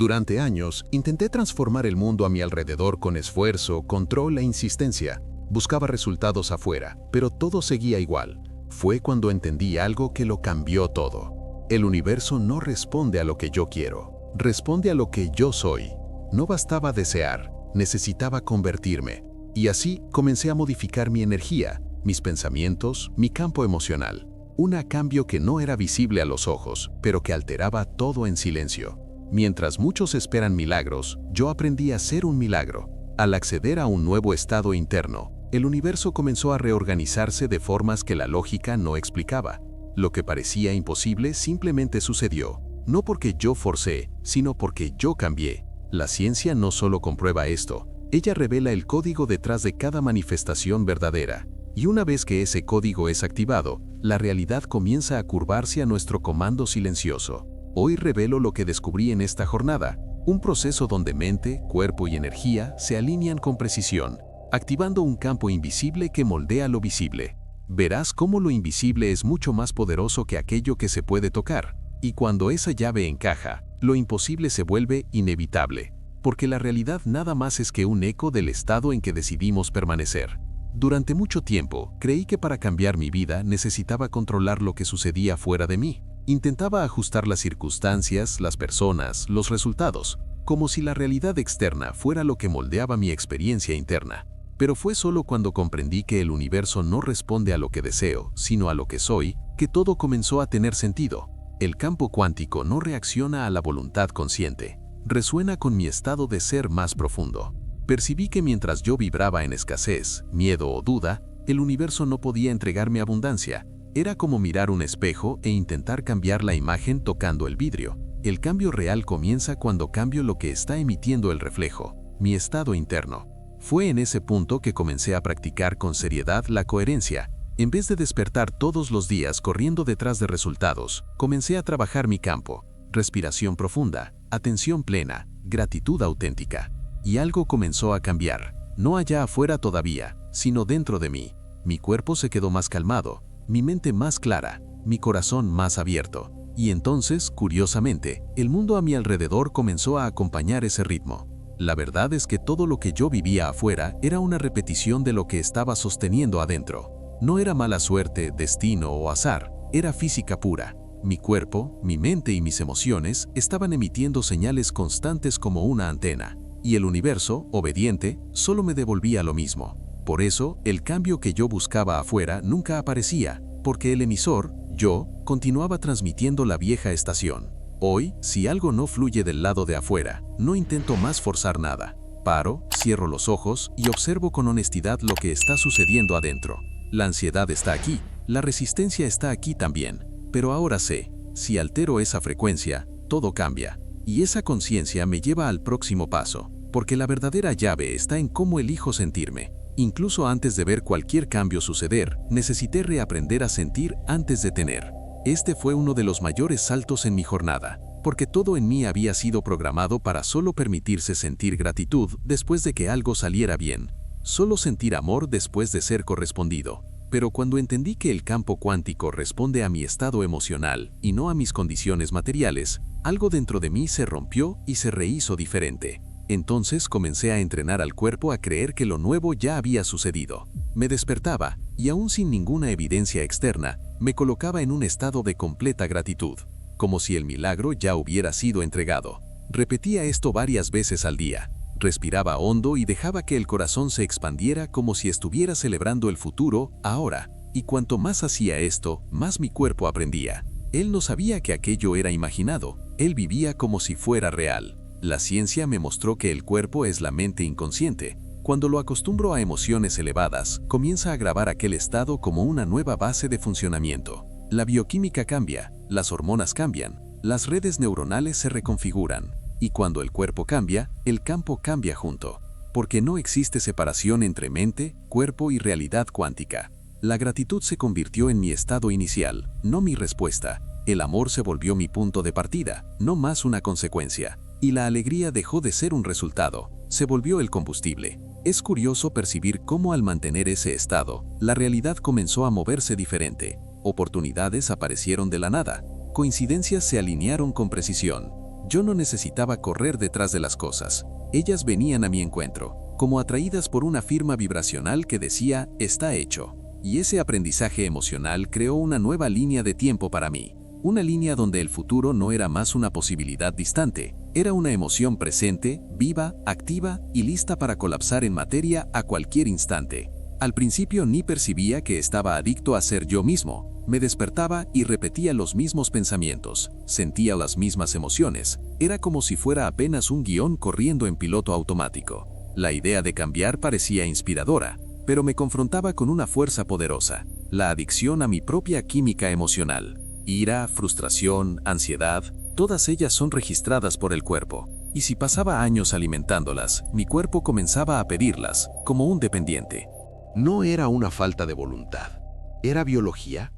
Durante años, intenté transformar el mundo a mi alrededor con esfuerzo, control e insistencia. Buscaba resultados afuera, pero todo seguía igual. Fue cuando entendí algo que lo cambió todo. El universo no responde a lo que yo quiero, responde a lo que yo soy. No bastaba desear, necesitaba convertirme. Y así comencé a modificar mi energía, mis pensamientos, mi campo emocional. Un cambio que no era visible a los ojos, pero que alteraba todo en silencio. Mientras muchos esperan milagros, yo aprendí a ser un milagro. Al acceder a un nuevo estado interno, el universo comenzó a reorganizarse de formas que la lógica no explicaba. Lo que parecía imposible simplemente sucedió, no porque yo forcé, sino porque yo cambié. La ciencia no solo comprueba esto, ella revela el código detrás de cada manifestación verdadera. Y una vez que ese código es activado, la realidad comienza a curvarse a nuestro comando silencioso. Hoy revelo lo que descubrí en esta jornada, un proceso donde mente, cuerpo y energía se alinean con precisión, activando un campo invisible que moldea lo visible. Verás cómo lo invisible es mucho más poderoso que aquello que se puede tocar, y cuando esa llave encaja, lo imposible se vuelve inevitable, porque la realidad nada más es que un eco del estado en que decidimos permanecer. Durante mucho tiempo, creí que para cambiar mi vida necesitaba controlar lo que sucedía fuera de mí. Intentaba ajustar las circunstancias, las personas, los resultados, como si la realidad externa fuera lo que moldeaba mi experiencia interna. Pero fue solo cuando comprendí que el universo no responde a lo que deseo, sino a lo que soy, que todo comenzó a tener sentido. El campo cuántico no reacciona a la voluntad consciente, resuena con mi estado de ser más profundo. Percibí que mientras yo vibraba en escasez, miedo o duda, el universo no podía entregarme abundancia. Era como mirar un espejo e intentar cambiar la imagen tocando el vidrio. El cambio real comienza cuando cambio lo que está emitiendo el reflejo, mi estado interno. Fue en ese punto que comencé a practicar con seriedad la coherencia. En vez de despertar todos los días corriendo detrás de resultados, comencé a trabajar mi campo. Respiración profunda, atención plena, gratitud auténtica. Y algo comenzó a cambiar. No allá afuera todavía, sino dentro de mí. Mi cuerpo se quedó más calmado, mi mente más clara, mi corazón más abierto. Y entonces, curiosamente, el mundo a mi alrededor comenzó a acompañar ese ritmo. La verdad es que todo lo que yo vivía afuera era una repetición de lo que estaba sosteniendo adentro. No era mala suerte, destino o azar, era física pura. Mi cuerpo, mi mente y mis emociones estaban emitiendo señales constantes como una antena. Y el universo, obediente, solo me devolvía lo mismo. Por eso, el cambio que yo buscaba afuera nunca aparecía, porque el emisor, yo, continuaba transmitiendo la vieja estación. Hoy, si algo no fluye del lado de afuera, no intento más forzar nada. Paro, cierro los ojos y observo con honestidad lo que está sucediendo adentro. La ansiedad está aquí, la resistencia está aquí también. Pero ahora sé, si altero esa frecuencia, todo cambia. Y esa conciencia me lleva al próximo paso, porque la verdadera llave está en cómo elijo sentirme. Incluso antes de ver cualquier cambio suceder, necesité reaprender a sentir antes de tener. Este fue uno de los mayores saltos en mi jornada, porque todo en mí había sido programado para solo permitirse sentir gratitud después de que algo saliera bien, solo sentir amor después de ser correspondido. Pero cuando entendí que el campo cuántico responde a mi estado emocional y no a mis condiciones materiales, algo dentro de mí se rompió y se rehizo diferente. Entonces comencé a entrenar al cuerpo a creer que lo nuevo ya había sucedido. Me despertaba, y aún sin ninguna evidencia externa, me colocaba en un estado de completa gratitud, como si el milagro ya hubiera sido entregado. Repetía esto varias veces al día. Respiraba hondo y dejaba que el corazón se expandiera como si estuviera celebrando el futuro, ahora. Y cuanto más hacía esto, más mi cuerpo aprendía. Él no sabía que aquello era imaginado, él vivía como si fuera real. La ciencia me mostró que el cuerpo es la mente inconsciente. Cuando lo acostumbro a emociones elevadas, comienza a grabar aquel estado como una nueva base de funcionamiento. La bioquímica cambia, las hormonas cambian, las redes neuronales se reconfiguran. Y cuando el cuerpo cambia, el campo cambia junto. Porque no existe separación entre mente, cuerpo y realidad cuántica. La gratitud se convirtió en mi estado inicial, no mi respuesta. El amor se volvió mi punto de partida, no más una consecuencia. Y la alegría dejó de ser un resultado, se volvió el combustible. Es curioso percibir cómo al mantener ese estado, la realidad comenzó a moverse diferente. Oportunidades aparecieron de la nada, coincidencias se alinearon con precisión. Yo no necesitaba correr detrás de las cosas. Ellas venían a mi encuentro, como atraídas por una firma vibracional que decía, está hecho. Y ese aprendizaje emocional creó una nueva línea de tiempo para mí. Una línea donde el futuro no era más una posibilidad distante, era una emoción presente, viva, activa y lista para colapsar en materia a cualquier instante. Al principio ni percibía que estaba adicto a ser yo mismo. Me despertaba y repetía los mismos pensamientos, sentía las mismas emociones. Era como si fuera apenas un guión corriendo en piloto automático. La idea de cambiar parecía inspiradora, pero me confrontaba con una fuerza poderosa, la adicción a mi propia química emocional. Ira, frustración, ansiedad, todas ellas son registradas por el cuerpo. Y si pasaba años alimentándolas, mi cuerpo comenzaba a pedirlas, como un dependiente. No era una falta de voluntad, era biología.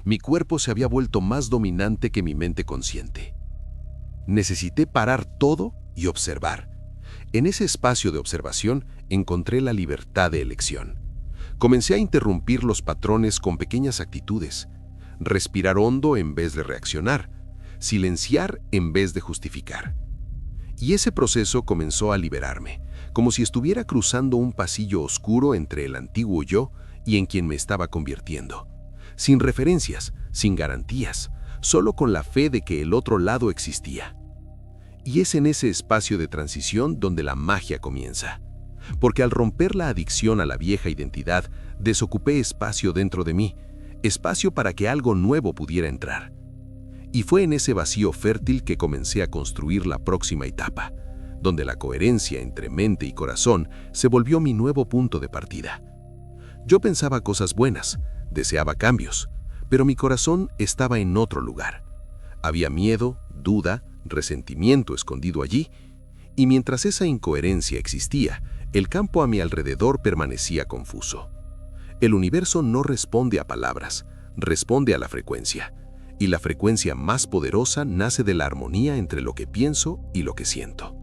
Mi cuerpo se había vuelto más dominante que mi mente consciente. Necesité parar todo y observar. En ese espacio de observación encontré la libertad de elección. Comencé a interrumpir los patrones con pequeñas actitudes. Respirar hondo en vez de reaccionar, silenciar en vez de justificar. Y ese proceso comenzó a liberarme, como si estuviera cruzando un pasillo oscuro entre el antiguo yo y en quien me estaba convirtiendo. Sin referencias, sin garantías, solo con la fe de que el otro lado existía. Y es en ese espacio de transición donde la magia comienza. Porque al romper la adicción a la vieja identidad, desocupé espacio dentro de mí, espacio para que algo nuevo pudiera entrar. Y fue en ese vacío fértil que comencé a construir la próxima etapa, donde la coherencia entre mente y corazón se volvió mi nuevo punto de partida. Yo pensaba cosas buenas, deseaba cambios, pero mi corazón estaba en otro lugar. Había miedo, duda, resentimiento escondido allí, y mientras esa incoherencia existía, el campo a mi alrededor permanecía confuso. El universo no responde a palabras, responde a la frecuencia, y la frecuencia más poderosa nace de la armonía entre lo que pienso y lo que siento.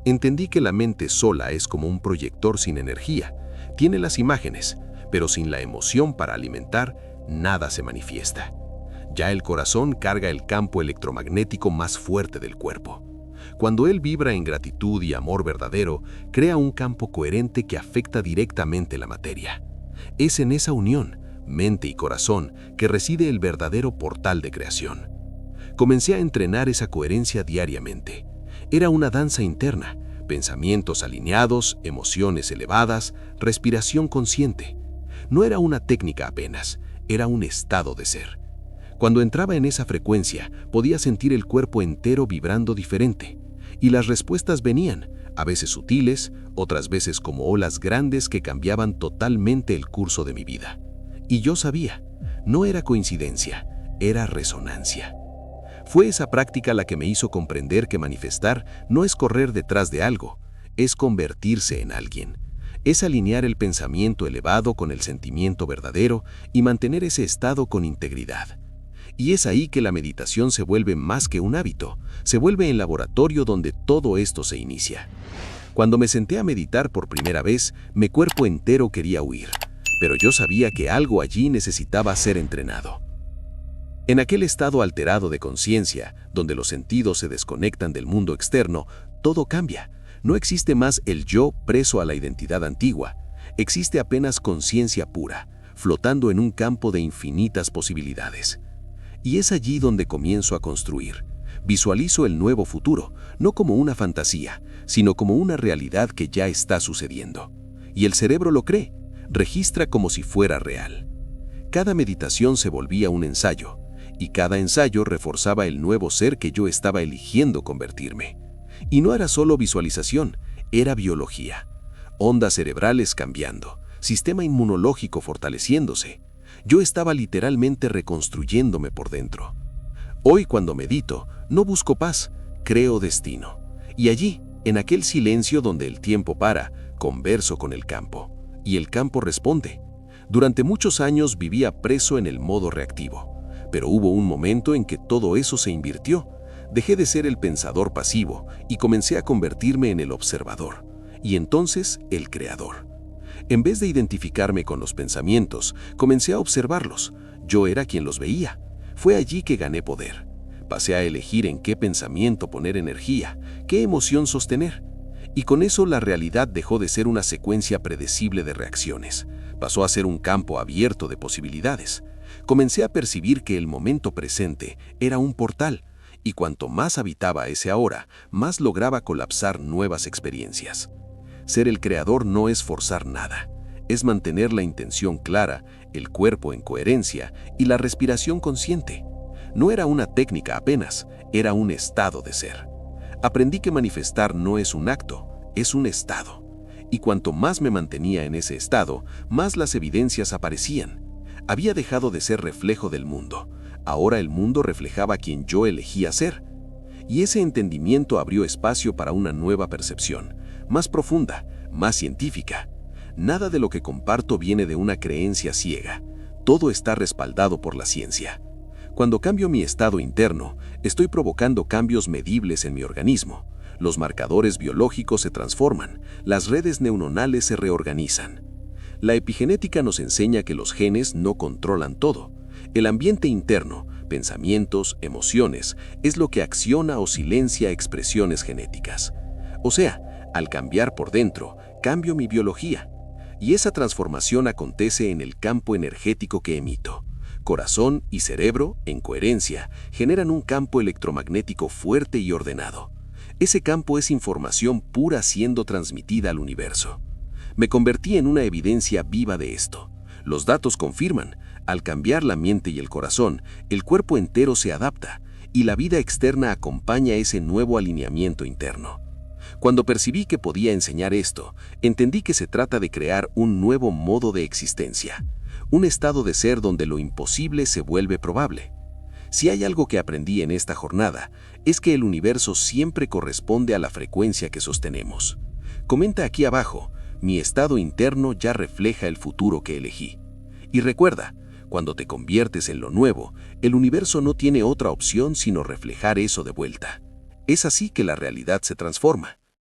Entendí que la mente sola es como un proyector sin energía, tiene las imágenes, pero sin la emoción para alimentar, nada se manifiesta. Ya el corazón carga el campo electromagnético más fuerte del cuerpo. Cuando él vibra en gratitud y amor verdadero, crea un campo coherente que afecta directamente la materia. Es en esa unión, mente y corazón, que reside el verdadero portal de creación. Comencé a entrenar esa coherencia diariamente. Era una danza interna, pensamientos alineados, emociones elevadas, respiración consciente. No era una técnica apenas, era un estado de ser. Cuando entraba en esa frecuencia, podía sentir el cuerpo entero vibrando diferente. Y las respuestas venían, a veces sutiles, otras veces como olas grandes que cambiaban totalmente el curso de mi vida. Y yo sabía, no era coincidencia, era resonancia. Fue esa práctica la que me hizo comprender que manifestar no es correr detrás de algo, es convertirse en alguien. Es alinear el pensamiento elevado con el sentimiento verdadero y mantener ese estado con integridad. Y es ahí que la meditación se vuelve más que un hábito, se vuelve el laboratorio donde todo esto se inicia. Cuando me senté a meditar por primera vez, mi cuerpo entero quería huir, pero yo sabía que algo allí necesitaba ser entrenado. En aquel estado alterado de conciencia, donde los sentidos se desconectan del mundo externo, todo cambia. No existe más el yo preso a la identidad antigua, existe apenas conciencia pura, flotando en un campo de infinitas posibilidades. Y es allí donde comienzo a construir. Visualizo el nuevo futuro, no como una fantasía, sino como una realidad que ya está sucediendo. Y el cerebro lo cree, registra como si fuera real. Cada meditación se volvía un ensayo, y cada ensayo reforzaba el nuevo ser que yo estaba eligiendo convertirme. Y no era solo visualización, era biología. Ondas cerebrales cambiando, sistema inmunológico fortaleciéndose. Yo estaba literalmente reconstruyéndome por dentro. Hoy cuando medito, no busco paz, creo destino. Y allí, en aquel silencio donde el tiempo para, converso con el campo. Y el campo responde. Durante muchos años vivía preso en el modo reactivo. Pero hubo un momento en que todo eso se invirtió. Dejé de ser el pensador pasivo y comencé a convertirme en el observador. Y entonces, el creador. En vez de identificarme con los pensamientos, comencé a observarlos. Yo era quien los veía. Fue allí que gané poder. Pasé a elegir en qué pensamiento poner energía, qué emoción sostener. Y con eso la realidad dejó de ser una secuencia predecible de reacciones. Pasó a ser un campo abierto de posibilidades. Comencé a percibir que el momento presente era un portal, y cuanto más habitaba ese ahora, más lograba colapsar nuevas experiencias. Ser el creador no es forzar nada, es mantener la intención clara, el cuerpo en coherencia y la respiración consciente. No era una técnica apenas, era un estado de ser. Aprendí que manifestar no es un acto, es un estado. Y cuanto más me mantenía en ese estado, más las evidencias aparecían. Había dejado de ser reflejo del mundo. Ahora el mundo reflejaba quien yo elegía ser. Y ese entendimiento abrió espacio para una nueva percepción, más profunda, más científica. Nada de lo que comparto viene de una creencia ciega. Todo está respaldado por la ciencia. Cuando cambio mi estado interno, estoy provocando cambios medibles en mi organismo. Los marcadores biológicos se transforman, las redes neuronales se reorganizan. La epigenética nos enseña que los genes no controlan todo. El ambiente interno, pensamientos, emociones, es lo que acciona o silencia expresiones genéticas. O sea, al cambiar por dentro, cambio mi biología. Y esa transformación acontece en el campo energético que emito. Corazón y cerebro, en coherencia, generan un campo electromagnético fuerte y ordenado. Ese campo es información pura siendo transmitida al universo. Me convertí en una evidencia viva de esto. Los datos confirman, al cambiar la mente y el corazón, el cuerpo entero se adapta, y la vida externa acompaña ese nuevo alineamiento interno. Cuando percibí que podía enseñar esto, entendí que se trata de crear un nuevo modo de existencia, un estado de ser donde lo imposible se vuelve probable. Si hay algo que aprendí en esta jornada, es que el universo siempre corresponde a la frecuencia que sostenemos. Comenta aquí abajo, mi estado interno ya refleja el futuro que elegí. Y recuerda, cuando te conviertes en lo nuevo, el universo no tiene otra opción sino reflejar eso de vuelta. Es así que la realidad se transforma.